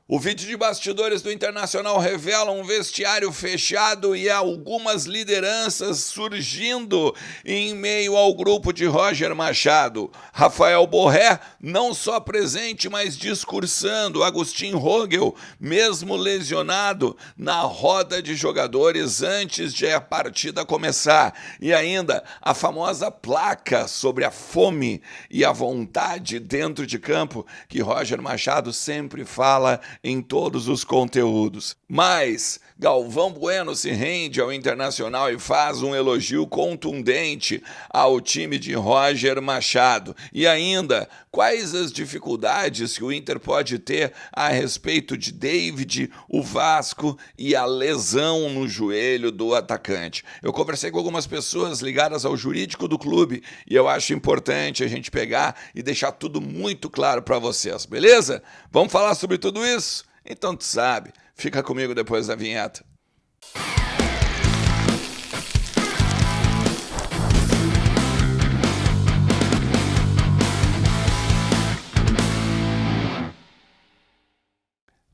O vídeo de bastidores do Internacional revela um vestiário fechado e algumas lideranças surgindo em meio ao grupo de Roger Machado. Rafael Borré não só presente, mas discursando. Agustin Rogel, mesmo lesionado, na roda de jogadores antes de a partida começar. E ainda a famosa placa sobre a fome e a vontade dentro de campo que Roger Machado sempre fala em todos os conteúdos. Mas Galvão Bueno se rende ao Internacional e faz um elogio contundente ao time de Roger Machado. E ainda, quais as dificuldades que o Inter pode ter a respeito de David, o Vasco e a lesão no joelho do atacante? Eu conversei com algumas pessoas ligadas ao jurídico do clube e eu acho importante a gente pegar e deixar tudo muito claro para vocês, beleza? Vamos falar sobre tudo isso? Então tu sabe, fica comigo depois da vinheta.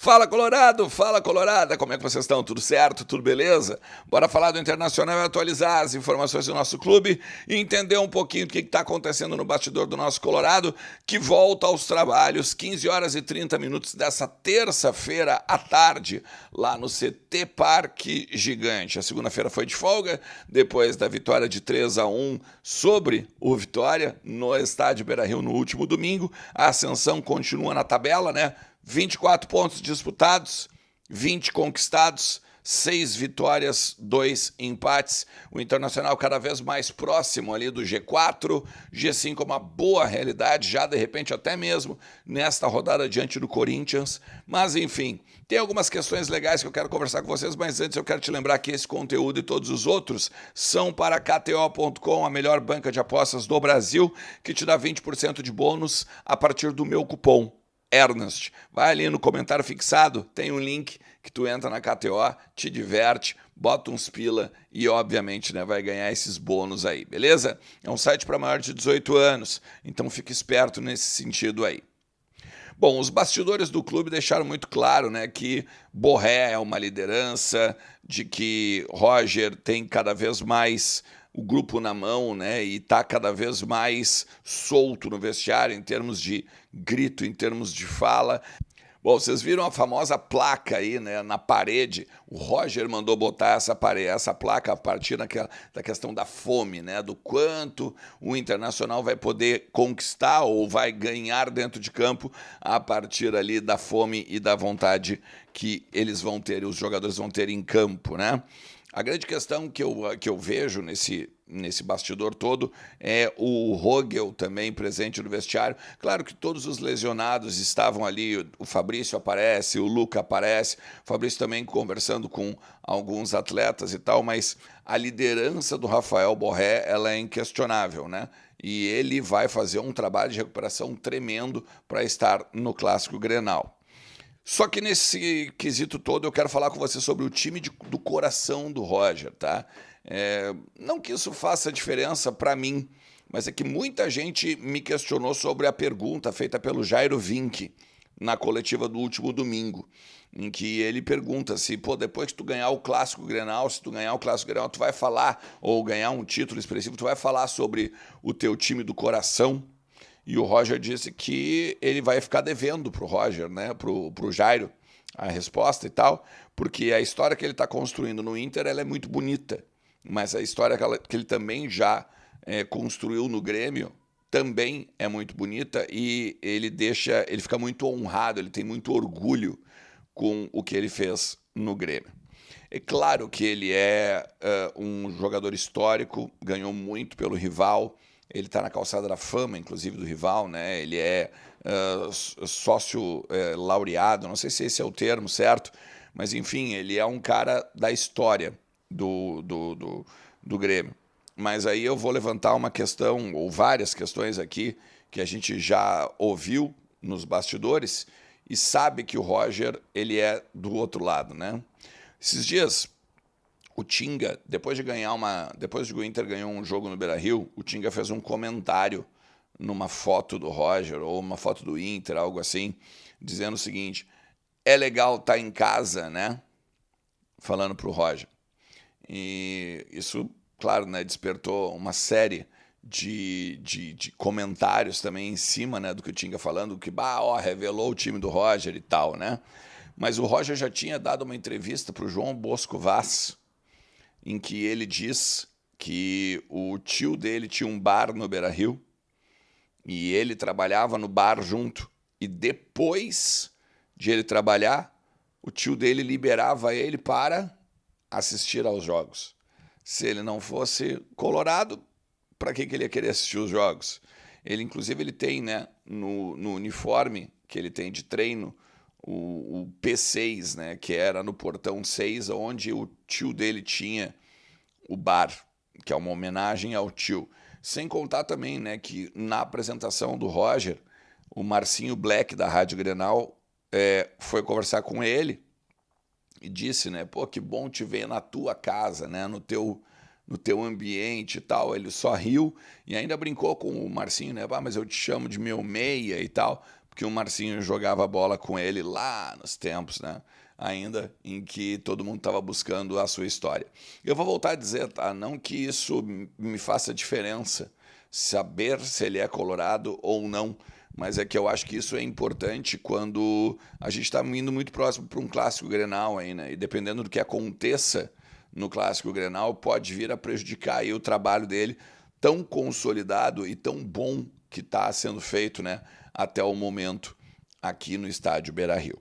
Fala Colorado, fala Colorada, como é que vocês estão? Tudo certo? Tudo beleza? Bora falar do Internacional e atualizar as informações do nosso clube e entender um pouquinho o que está acontecendo no bastidor do nosso Colorado, que volta aos trabalhos 15 horas e 30 minutos dessa terça-feira à tarde, lá no CT Parque Gigante. A segunda-feira foi de folga, depois da vitória de 3-1 sobre o Vitória no estádio Beira-Rio no último domingo. A ascensão continua na tabela, né? 24 pontos disputados, 20 conquistados, 6 vitórias, 2 empates. O Internacional cada vez mais próximo ali do G4, G5 é uma boa realidade, já de repente até mesmo nesta rodada diante do Corinthians. Mas enfim, tem algumas questões legais que eu quero conversar com vocês, mas antes eu quero te lembrar que esse conteúdo e todos os outros são para KTO.com, a melhor banca de apostas do Brasil, que te dá 20% de bônus a partir do meu cupom Ernest. Vai ali no comentário fixado, tem um link que tu entra na KTO, te diverte, bota uns pila e obviamente, né, vai ganhar esses bônus aí, beleza? É um site para maior de 18 anos, então fica esperto nesse sentido aí. Bom, os bastidores do clube deixaram muito claro, né, que Borré é uma liderança, de que Roger tem cada vez mais o grupo na mão, né, e está cada vez mais solto no vestiário em termos de grito, em termos de fala. Bom, vocês viram a famosa placa aí, né, na parede? O Roger mandou botar essa placa a partir da questão da fome, né, do quanto o Internacional vai poder conquistar ou vai ganhar dentro de campo a partir ali da fome e da vontade que eles vão ter, os jogadores vão ter em campo, né? A grande questão que eu vejo nesse bastidor todo é o Rogel também presente no vestiário. Claro que todos os lesionados estavam ali, o Fabrício aparece, o Luca aparece, o Fabrício também conversando com alguns atletas e tal, mas a liderança do Rafael Borré, ela é inquestionável, né? E ele vai fazer um trabalho de recuperação tremendo para estar no Clássico Grenal. Só que nesse quesito todo eu quero falar com você sobre o time do coração do Roger, tá? Não que isso faça diferença para mim, mas é que muita gente me questionou sobre a pergunta feita pelo Jairo Vinck na coletiva do último domingo, em que ele pergunta se, depois que tu ganhar o Clássico Grenal, se tu ganhar o Clássico Grenal, tu vai falar, ou ganhar um título expressivo, tu vai falar sobre o teu time do coração? E o Roger disse que ele vai ficar devendo pro Roger, né, pro Jairo, a resposta e tal, porque a história que ele está construindo no Inter ela é muito bonita, mas a história que ele também já construiu no Grêmio também é muito bonita e ele fica muito honrado, ele tem muito orgulho com o que ele fez no Grêmio. É claro que ele é um jogador histórico, ganhou muito pelo rival. Ele está na calçada da fama, inclusive, do rival, né? Ele é sócio laureado, não sei se esse é o termo certo, mas, enfim, ele é um cara da história do Grêmio. Mas aí eu vou levantar uma questão, ou várias questões aqui, que a gente já ouviu nos bastidores e sabe que o Roger ele é do outro lado, né? Esses dias o Tinga, depois que o Inter ganhou um jogo no Beira-Rio, o Tinga fez um comentário numa foto do Roger ou uma foto do Inter, algo assim, dizendo o seguinte: é legal estar em casa, né? Falando pro Roger. E isso, claro, né, despertou uma série de comentários também em cima, né, do que o Tinga falando, que revelou o time do Roger e tal, né? Mas o Roger já tinha dado uma entrevista para o João Bosco Vaz, em que ele diz que o tio dele tinha um bar no Beira-Rio e ele trabalhava no bar junto. E depois de ele trabalhar, o tio dele liberava ele para assistir aos jogos. Se ele não fosse colorado, para que ele ia querer assistir os jogos? Ele, inclusive, ele tem, né, no uniforme que ele tem de treino, o P6, né, que era no portão 6, onde o tio dele tinha o bar, que é uma homenagem ao tio. Sem contar também, né, que na apresentação do Roger, o Marcinho Black, da Rádio Grenal, foi conversar com ele e disse, né, pô, que bom te ver na tua casa, né, no teu ambiente e tal. Ele só riu e ainda brincou com o Marcinho, né, mas eu te chamo de meu meia e tal, porque o Marcinho jogava bola com ele lá nos tempos, né, ainda em que todo mundo estava buscando a sua história. Eu vou voltar a dizer, tá, não que isso me faça diferença, saber se ele é colorado ou não, mas é que eu acho que isso é importante quando a gente está indo muito próximo para um clássico Grenal aí, né? E dependendo do que aconteça no clássico Grenal, pode vir a prejudicar aí o trabalho dele, tão consolidado e tão bom que está sendo feito, né, até o momento aqui no estádio Beira-Rio.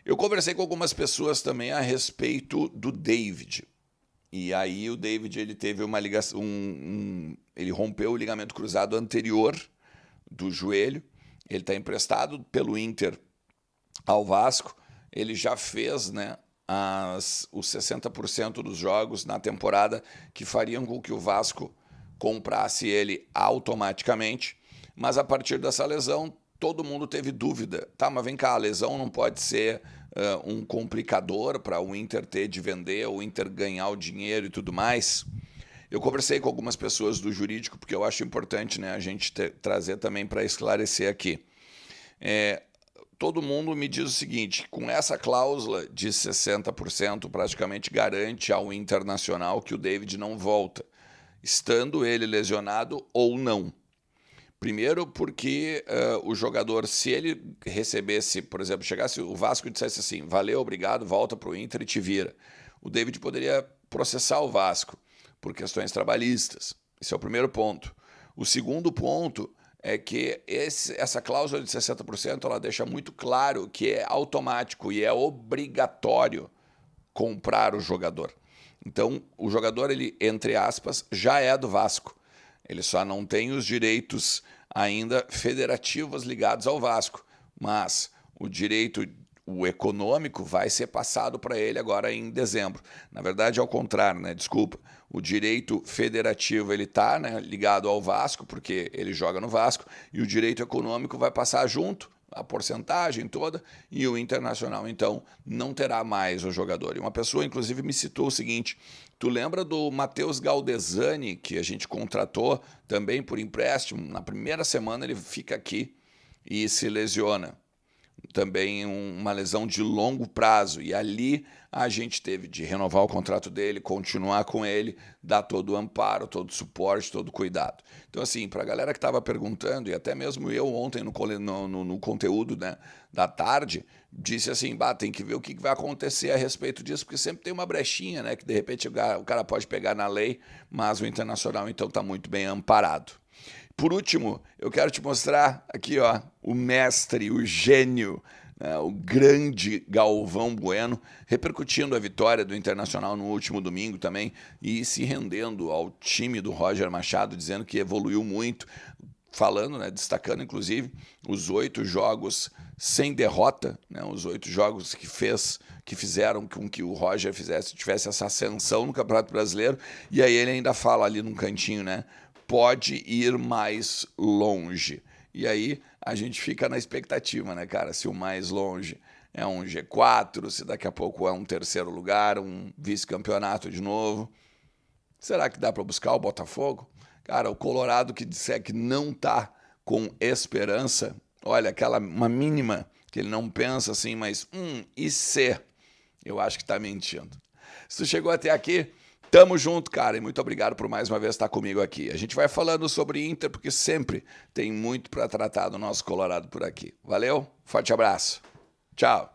Eu conversei com algumas pessoas também a respeito do David. E aí o David, ele teve uma ligação, ele rompeu o ligamento cruzado anterior do joelho. Ele está emprestado pelo Inter ao Vasco. Ele já fez, né, os 60% dos jogos na temporada que fariam com que o Vasco comprasse ele automaticamente. Mas a partir dessa lesão, todo mundo teve dúvida. Tá, mas vem cá, a lesão não pode ser um complicador para o Inter ter de vender, o Inter ganhar o dinheiro e tudo mais. Eu conversei com algumas pessoas do jurídico, porque eu acho importante, né, a gente trazer também para esclarecer aqui. Todo mundo me diz o seguinte, com essa cláusula de 60% praticamente garante ao Internacional que o David não volta, estando ele lesionado ou não. Primeiro porque o jogador, se ele recebesse, por exemplo, chegasse o Vasco e dissesse assim, valeu, obrigado, volta para o Inter e te vira. O David poderia processar o Vasco por questões trabalhistas. Esse é o primeiro ponto. O segundo ponto é que essa cláusula de 60% ela deixa muito claro que é automático e é obrigatório comprar o jogador. Então, o jogador, ele, entre aspas, já é do Vasco. Ele só não tem os direitos ainda federativos ligados ao Vasco, mas o direito, o econômico, vai ser passado para ele agora em dezembro. Na verdade, ao contrário, né? Desculpa. O direito federativo ele está, né, ligado ao Vasco, porque ele joga no Vasco, e o direito econômico vai passar junto, a porcentagem toda, e o Internacional, então, não terá mais o jogador. E uma pessoa, inclusive, me citou o seguinte, tu lembra do Matheus Galdesani, que a gente contratou também por empréstimo? Na primeira semana ele fica aqui e se lesiona. Também uma lesão de longo prazo, e ali a gente teve de renovar o contrato dele, continuar com ele, dar todo o amparo, todo o suporte, todo o cuidado. Então, assim, para a galera que estava perguntando, e até mesmo eu ontem no conteúdo, né, da tarde, disse assim, tem que ver o que vai acontecer a respeito disso, porque sempre tem uma brechinha, né, que de repente o cara pode pegar na lei, mas o Internacional então está muito bem amparado. Por último, eu quero te mostrar aqui, ó, o mestre, o gênio, né, o grande Galvão Bueno, repercutindo a vitória do Internacional no último domingo também e se rendendo ao time do Roger Machado, dizendo que evoluiu muito, falando, né, destacando inclusive os 8 jogos sem derrota, né, os 8 jogos que fizeram com que o Roger tivesse essa ascensão no Campeonato Brasileiro, e aí ele ainda fala ali num cantinho, né, pode ir mais longe. E aí a gente fica na expectativa, né, cara? Se o mais longe é um G4, se daqui a pouco é um terceiro lugar, um vice-campeonato de novo. Será que dá para buscar o Botafogo? Cara, o Colorado que disser que não tá com esperança, olha, uma mínima que ele não pensa assim, mas e se? Eu acho que tá mentindo. Se tu chegou até aqui, tamo junto, cara, e muito obrigado por mais uma vez estar comigo aqui. A gente vai falando sobre Inter, porque sempre tem muito para tratar do nosso Colorado por aqui. Valeu, forte abraço, tchau.